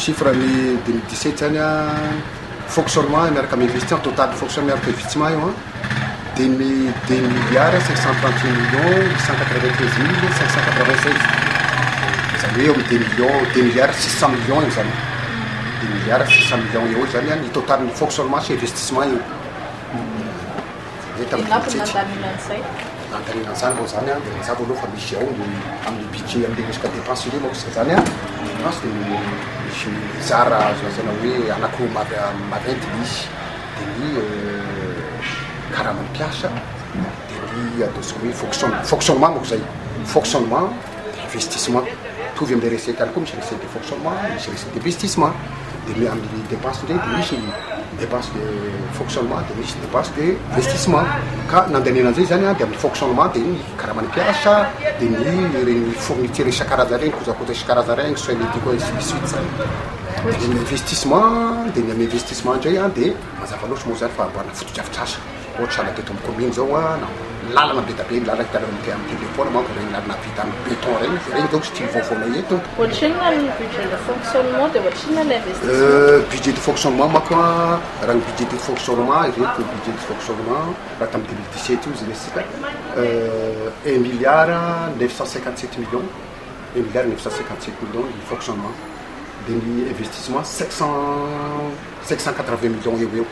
chiffre ny 2017 zany a fonctionnement miaraka amy investissement total fonctionnement miaraka investissement io a 2 milliards 531 millions 893 596 zany hoe eo amy 2 milliards 600 millions io zany 2 milliards 600 millions eo zany a ny total ny fonctionnement sy investissement io nandaninan'izany moa zany a de mazava aloha fa misy ao amin'ny budget am'le resaka dépense ire moa zany a dépense de misy mizara azana hoe anakiroa maventy misy de ny karaha mampiasa de ny ataontsika hoe fonctionnement moa zay fonctionnement de investissement mitovy am'le recette any koa misy recette de fonctionnement misy recette d'investissement de amin'ny dépense ndray de misy dépense de fonctionnement de misy dépense de investissement ka nandaninan'izay zany a de amin'ny fonctionnement de ny karaha mampiasa de ny regny fourniture isan-karazany regny kojakoja isan-karazany regny soinetico ainsi de suite zany de ny investissement de ny amy investissement ndray a de mazava loatra moa zany fa amboarina fotodrafitrasa ohatra sahala teto amy commune zao a lalana be da be lalana hitanao amy téléphone manko regny lalana vita amy béton regny zao style vaovaonay eto budget de fonctionnement de l'investissement budget de fonctionnement manko a raha ny budget de fonctionnement ireto budget de fonctionnement raha tamy 2017 io izy resika 1 milliard 957 millions 1 milliard 957 millions ny fonctionnement de ny investissement 580 millions eo